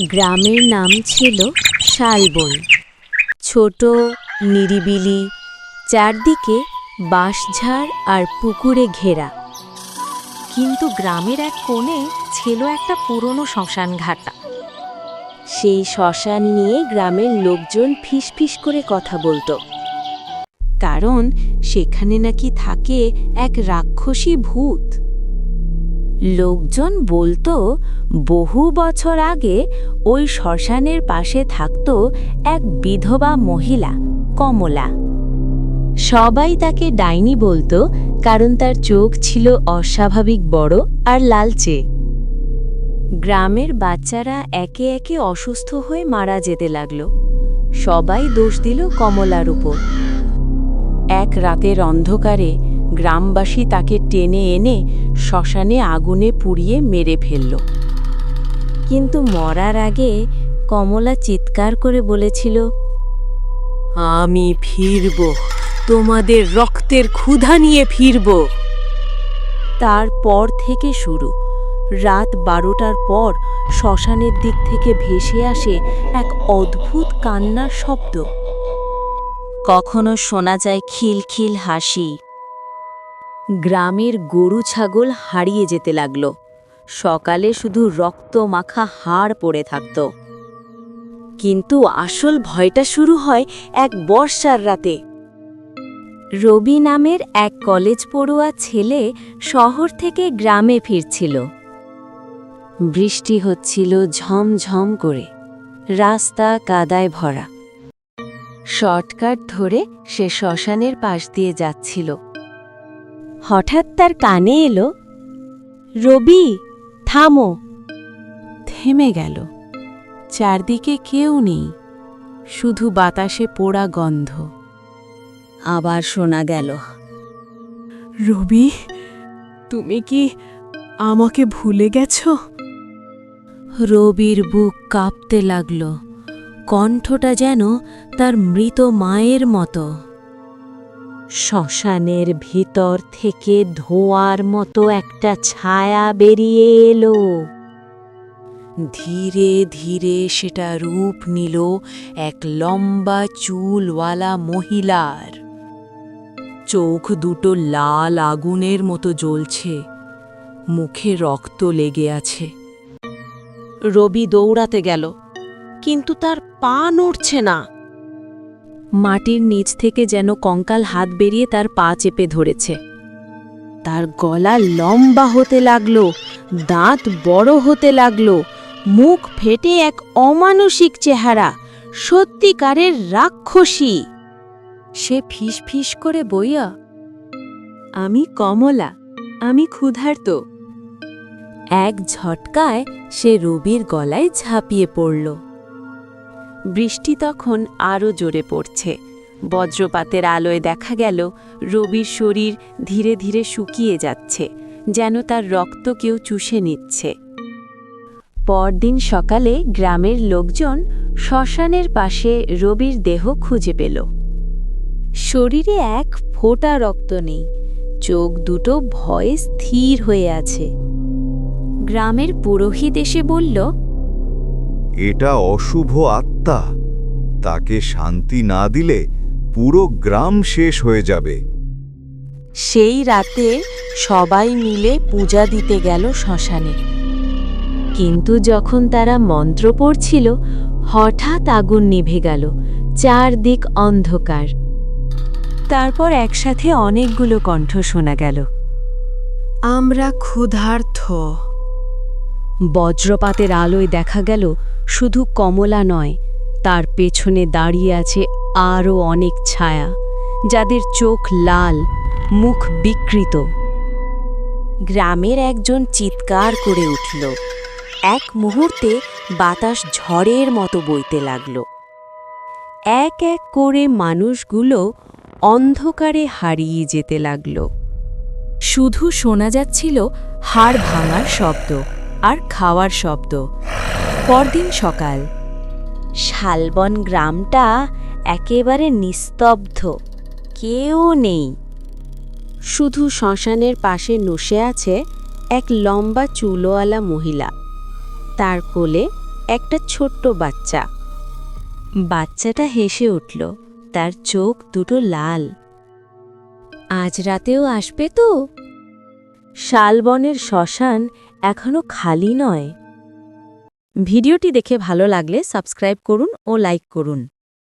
গ্রামের নাম ছিল শালবন। ছোট, নিরিবিলি, চারদিকে বাঁশঝাড় আর পুকুরে ঘেরা। কিন্তু গ্রামের এক কোণে ছিল একটা পুরনো শ্মশান ঘাটা। সেই শ্মশান নিয়ে গ্রামের লোকজন ফিসফিস করে কথা বলতো, কারণ সেখানে নাকি থাকে এক রাক্ষসী ভূত। লোকজন বলতো বহু বছর আগে ওই শ্মশানের পাশে থাকত এক বিধবা মহিলা, কমলা। সবাই তাকে ডাইনি বলতো, কারণ তার চোখ ছিল অস্বাভাবিক বড় আর লালচে। গ্রামের বাচ্চারা একে একে অসুস্থ হয়ে মারা যেতে লাগল। সবাই দোষ দিল কমলার উপর। এক রাতের অন্ধকারে গ্রামবাসী তাকে টেনে এনে শ্মশানে আগুনে পুড়িয়ে মেরে ফেলল। কিন্তু মরার আগে কমলা চিৎকার করে বলেছিল, আমি ফিরব, তোমাদের রক্তের ক্ষুধা নিয়ে ফিরব। তারপর থেকে শুরু। রাত 12টার পর শ্মশানের দিক থেকে ভেসে আসে এক অদ্ভুত কান্নার শব্দ। কখনো শোনা যায় খিলখিল হাসি। গ্রামের গরু ছাগল হারিয়ে যেতে লাগল। সকালে শুধু রক্ত মাখা হাড় পড়ে থাকত। কিন্তু আসল ভয়টা শুরু হয় এক বর্ষার রাতে। রবি নামের এক কলেজ পড়ুয়া ছেলে শহর থেকে গ্রামে ফিরছিল। বৃষ্টি হচ্ছিল ঝমঝম করে, রাস্তা কাদায় ভরা। শর্টকাট ধরে সে শ্মশানের পাশ দিয়ে যাচ্ছিল। হঠাৎ তার কানে এলো, রবি, থামো। থেমে গেল। চারদিকে কেউ নেই, শুধু বাতাসে পোড়া গন্ধ। আবার শোনা গেল, রবি, তুমি কি আমাকে ভুলে গেছ? রবির বুক কাঁপতে লাগল। কণ্ঠটা যেন তার মৃত মায়ের মতো। শ্মশানের ভিতর থেকে ধোঁয়ার মতো একটা ছায়া বেরিয়ে এলো। ধীরে ধীরে সেটা রূপ নিল এক লম্বা চুলওয়ালা মহিলার। চোখ দুটো লাল আগুনের মতো জ্বলছে, মুখে রক্ত লেগে আছে। রবি দৌড়াতে গেল, কিন্তু তার পা নড়ছে না। মাটির নিচ থেকে যেন কঙ্কাল হাত বেরিয়ে তার পা চেপে ধরেছে। তার গলা লম্বা হতে লাগল, দাঁত বড় হতে লাগল, মুখ ফেটে এক অমানুষিক চেহারা, সত্যিকারের রাক্ষসী। সে ফিসফিস করে বইয়া, আমি কমলা, আমি ক্ষুধার্ত। এক ঝটকায় সে রবির গলায় ঝাঁপিয়ে পড়ল। বৃষ্টি তখন আরও জোরে পড়ছে। বজ্রপাতের আলোয় দেখা গেল রবির শরীর ধীরে ধীরে শুকিয়ে যাচ্ছে, যেন তার রক্ত কেউ চুষে নিচ্ছে। পরদিন সকালে গ্রামের লোকজন শ্মশানের পাশে রবির দেহ খুঁজে পেল। শরীরে এক ফোঁটা রক্ত নেই, চোখ দুটো ভয়ে স্থির হয়ে আছে। গ্রামের পুরোহিত এসে বলল, এটা অশুভ আত্মা, তাকে শান্তি না দিলে পুরো গ্রাম শেষ হয়ে যাবে। সেই রাতে সবাই মিলে পূজা দিতে গেল শ্মশানে। কিন্তু যখন তারা মন্ত্র পড়ছিল, হঠাৎ আগুন নিভে গেল, চারদিক অন্ধকার। তারপর একসাথে অনেকগুলো কণ্ঠ শোনা গেল, আমরা ক্ষুধার্ত। বজ্রপাতের আলোয় দেখা গেল শুধু কমলা নয়, তার পেছনে দাঁড়িয়ে আছে আরও অনেক ছায়া, যাদের চোখ লাল, মুখ বিকৃত। গ্রামের একজন চিৎকার করে উঠল। এক মুহূর্তে বাতাস ঝড়ের মতো বইতে লাগল। এক এক করে মানুষগুলো অন্ধকারে হারিয়ে যেতে লাগল। শুধু শোনা যাচ্ছিল হাড় ভাঙার শব্দ আর খাওয়ার শব্দ। পরদিন সকাল। শালবন গ্রামটা একেবারে নিস্তব্ধ, কেউ নেই। শুধু শ্মশানের পাশে নুশে আছে এক লম্বা চুলওয়ালা মহিলা। তার কোলে একটা ছোট্ট বাচ্চা। বাচ্চাটা হেসে উঠল, তার চোখ দুটো লাল। আজ রাতেও আসবে তো? শালবনের শ্মশান এখনো খালি নয়। ভিডিওটি দেখে ভালো লাগলে সাবস্ক্রাইব করুন ও লাইক করুন।